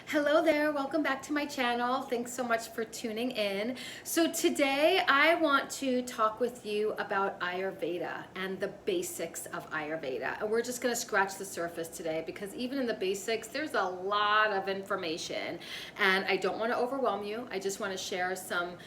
Hello there, welcome back to my channel. Thanks so much for tuning in. So today I want to talk with you about Ayurveda and the basics of Ayurveda. And we're just gonna scratch the surface today because even in the basics, there's a lot of information and I don't wanna overwhelm you. I just wanna share some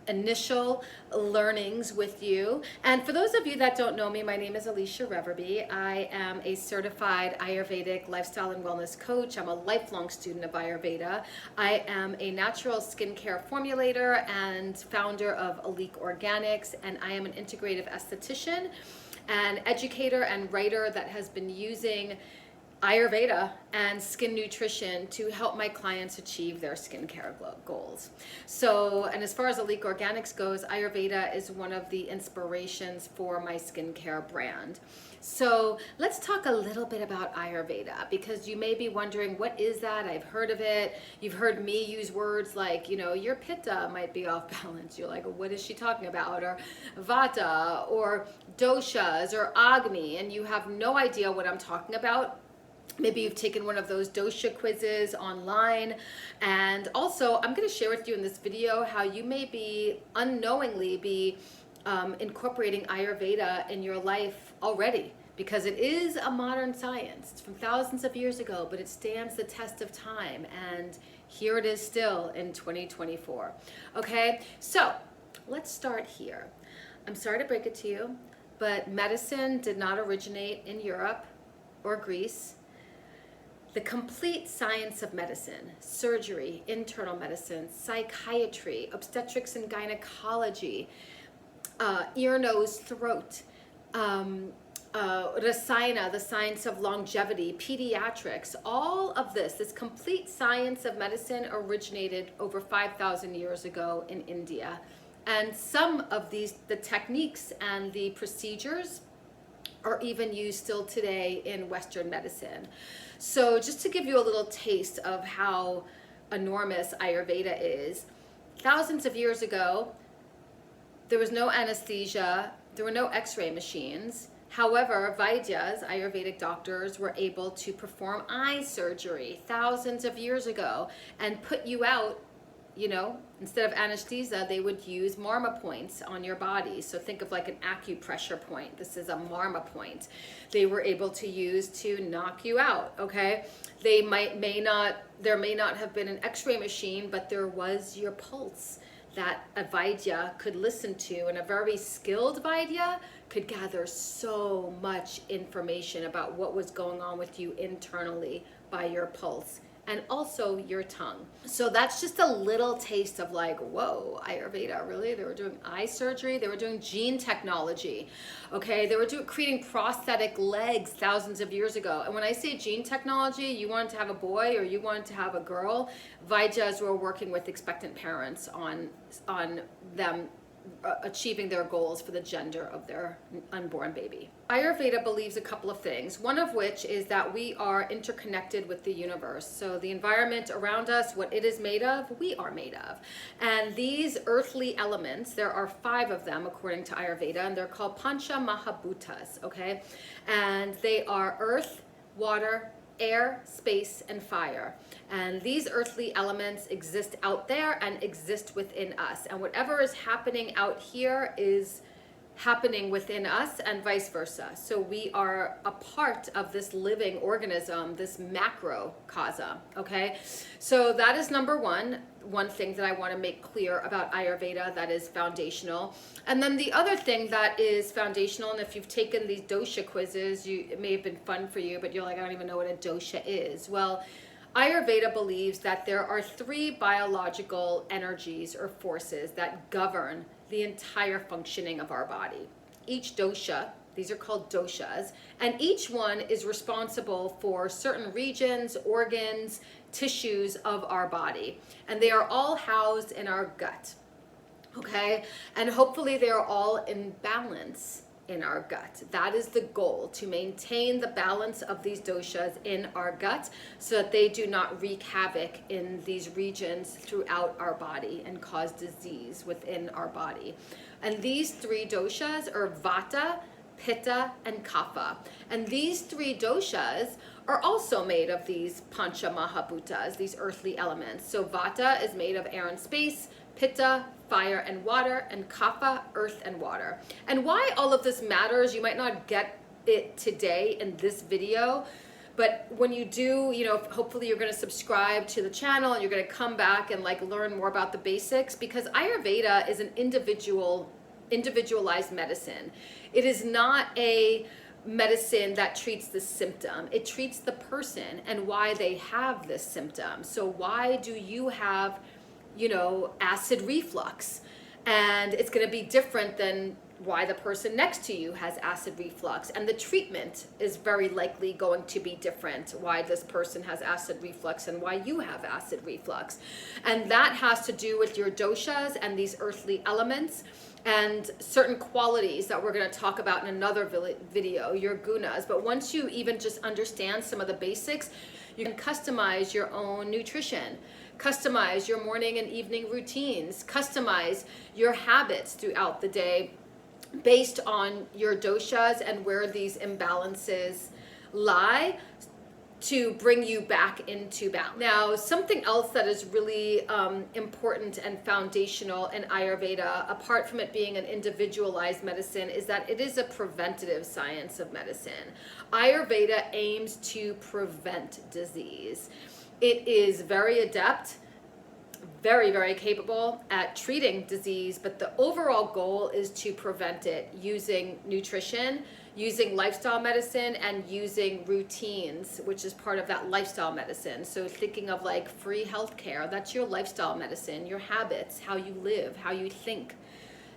initial learnings with you. And for those of you that don't know me, my name is Alicia Reverby. I am a certified Ayurvedic lifestyle and wellness coach. I'm a lifelong student of Ayurveda. I am a natural skincare formulator and founder of Elite Organics, and I am an integrative esthetician, an educator and writer that has been using Ayurveda and skin nutrition to help my clients achieve their skincare goals. So, and as far as Elite Organics goes, Ayurveda is one of the inspirations for my skincare brand. So let's talk a little bit about Ayurveda because you may be wondering, what is that? I've heard of it. You've heard me use words like, your pitta might be off balance. You're like, what is she talking about? Or vata, or doshas, or agni, and you have no idea what I'm talking about. Maybe you've taken one of those dosha quizzes online. And also, I'm going to share with you in this video how you may be unknowingly be incorporating Ayurveda in your life already, because it is a modern science. It's from thousands of years ago, but it stands the test of time. And here it is still in 2024. Okay, so let's start here. I'm sorry to break it to you, but medicine did not originate in Europe or Greece. The complete science of medicine, surgery, internal medicine, psychiatry, obstetrics and gynecology, ear, nose, throat, Rasayana, the science of longevity, pediatrics, all of this complete science of medicine originated over 5,000 years ago in India. And some of the techniques and the procedures are even used still today in Western medicine. So just to give you a little taste of how enormous Ayurveda is, thousands of years ago, there was no anesthesia, there were no x-ray machines. However, Vaidyas, Ayurvedic doctors, were able to perform eye surgery thousands of years ago and put you out. Instead of anesthesia, they would use marma points on your body. So think of like an acupressure point. This is a marma point. They were able to use to knock you out, okay? There may not have been an x-ray machine, but there was your pulse that a Vaidya could listen to, and a very skilled Vaidya could gather so much information about what was going on with you internally by your pulse and also your tongue. So that's just a little taste of like, whoa, Ayurveda, really? They were doing eye surgery, they were doing gene technology, okay? They were creating prosthetic legs thousands of years ago. And when I say gene technology, you wanted to have a boy or you wanted to have a girl, Vaidyas were working with expectant parents on them achieving their goals for the gender of their unborn baby. Ayurveda believes a couple of things, one of which is that we are interconnected with the universe. So the environment around us, what it is made of, we are made of. And these earthly elements, there are 5 of them according to Ayurveda, and they're called Pancha Mahabhutas, okay? And they are earth, water, air, space, and fire. And these earthly elements exist out there and exist within us. And whatever is happening out here is happening within us and vice versa. So we are a part of this living organism, this macrocosm, okay? So that is number one thing that I want to make clear about Ayurveda that is foundational. And then the other thing that is foundational, and if you've taken these dosha quizzes, it may have been fun for you, but you're like, I don't even know what a dosha is. Well, Ayurveda believes that there are 3 biological energies or forces that govern the entire functioning of our body. Each dosha, these are called doshas, and each one is responsible for certain regions, organs, tissues of our body. And they are all housed in our gut, okay? And hopefully they are all in balance in our gut. That is the goal, to maintain the balance of these doshas in our gut so that they do not wreak havoc in these regions throughout our body and cause disease within our body. And these 3 doshas are vata, pitta, and kapha. And these 3 doshas are also made of these Pancha Mahabhutas, these earthly elements. So Vata is made of air and space, Pitta, fire and water, and Kapha, earth and water. And why all of this matters, you might not get it today in this video, but when you do, you know, hopefully you're going to subscribe to the channel and you're going to come back and like learn more about the basics, because Ayurveda is an individualized medicine. It is not a medicine that treats the symptom. It treats the person and why they have this symptom. So why do you have, you know, acid reflux? And it's going to be different than why the person next to you has acid reflux, and the treatment is very likely going to be different, why this person has acid reflux and why you have acid reflux. And that has to do with your doshas and these earthly elements and certain qualities that we're going to talk about in another video, your gunas. But once you even just understand some of the basics, you can customize your own nutrition, customize your morning and evening routines, customize your habits throughout the day based on your doshas and where these imbalances lie, to bring you back into balance. Now, something else that is really important and foundational in Ayurveda, apart from it being an individualized medicine, is that it is a preventative science of medicine. Ayurveda aims to prevent disease. It is very adept, very, very capable at treating disease, but the overall goal is to prevent it using nutrition, using lifestyle medicine, and using routines, which is part of that lifestyle medicine. So thinking of like free healthcare, that's your lifestyle medicine, your habits, how you live, how you think,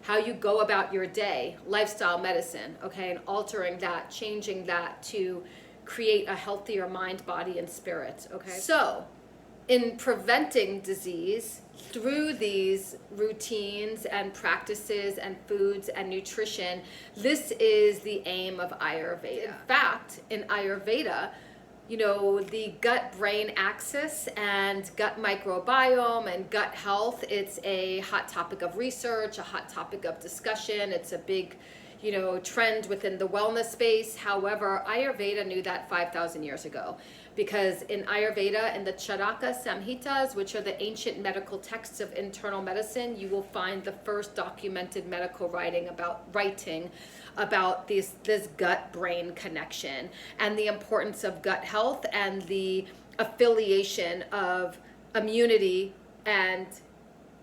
how you go about your day, lifestyle medicine, okay? And altering that, changing that to create a healthier mind, body, and spirit, okay? So in preventing disease through these routines and practices and foods and nutrition, this is the aim of Ayurveda. In fact, in Ayurveda, you know, the gut-brain axis and gut microbiome and gut health, it's a hot topic of research, a hot topic of discussion. It's a big, you know, trend within the wellness space. However, Ayurveda knew that 5,000 years ago, because in Ayurveda, in the Charaka Samhitas, which are the ancient medical texts of internal medicine, you will find the first documented medical writing about this gut-brain connection and the importance of gut health and the affiliation of immunity and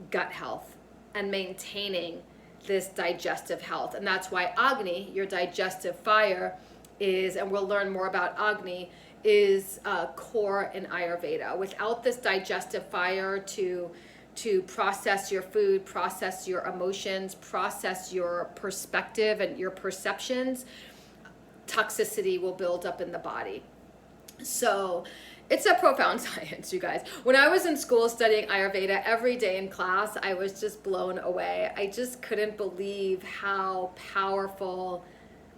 gut health and maintaining this digestive health. And that's why Agni, your digestive fire, is, and we'll learn more about Agni, is core in Ayurveda. Without this digestive fire to process your food, process your emotions, process your perspective and your perceptions, toxicity will build up in the body. So it's a profound science, you guys. When I was in school studying Ayurveda, every day in class, I was just blown away. I just couldn't believe how powerful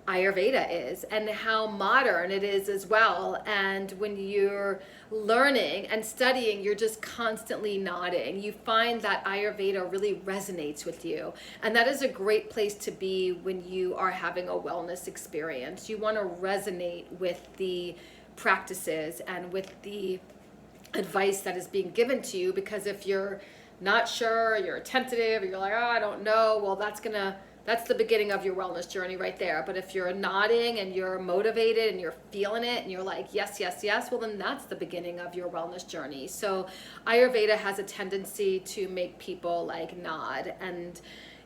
Ayurveda is and how modern it is as well. And when you're learning and studying, you're just constantly nodding. You find that Ayurveda really resonates with you. And that is a great place to be when you are having a wellness experience. You want to resonate with the practices and with the advice that is being given to you, because if you're not sure, you're tentative, or you're like, oh, I don't know, well, that's the beginning of your wellness journey right there. But if you're nodding and you're motivated and you're feeling it and you're like, yes, yes, yes, well, then that's the beginning of your wellness journey. So Ayurveda has a tendency to make people like nod and,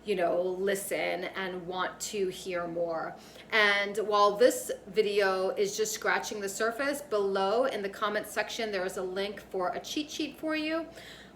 you know, listen and want to hear more. And while this video is just scratching the surface, below in the comment section, there is a link for a cheat sheet for you,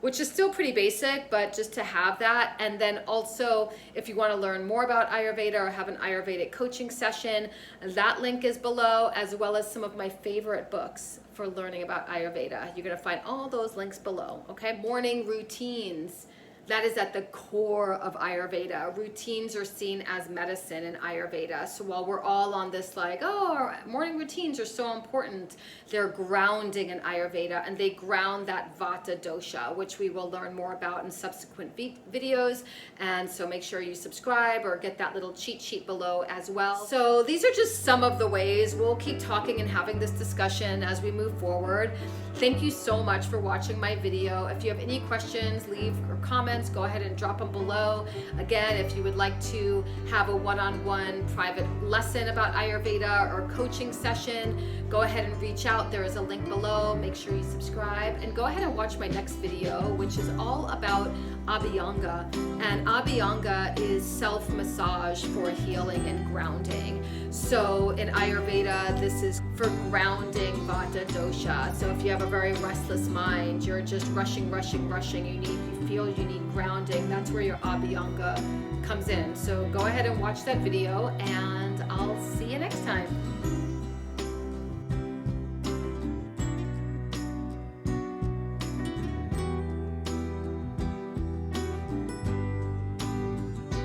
which is still pretty basic, but just to have that. And then also, if you want to learn more about Ayurveda or have an Ayurvedic coaching session, that link is below, as well as some of my favorite books for learning about Ayurveda. You're going to find all those links below, okay? Morning routines, That is at the core of Ayurveda. Routines are seen as medicine in Ayurveda. So while we're all on this like, oh, our morning routines are so important, they're grounding in Ayurveda, and they ground that Vata dosha, which we will learn more about in subsequent videos. And so make sure you subscribe or get that little cheat sheet below as well. So these are just some of the ways. We'll keep talking and having this discussion as we move forward. Thank you so much for watching my video. If you have any questions, leave or comments, go ahead and drop them below. Again, if you would like to have a one-on-one private lesson about Ayurveda or coaching session, go ahead and reach out. There is a link below. Make sure you subscribe and go ahead and watch my next video, which is all about Abhyanga. And Abhyanga is self-massage for healing and grounding. So in Ayurveda, this is for grounding Vata dosha. So if you have a very restless mind, you're just rushing, you feel you need grounding, that's where your Abhyanga comes in. So go ahead and watch that video, and I'll see you next time.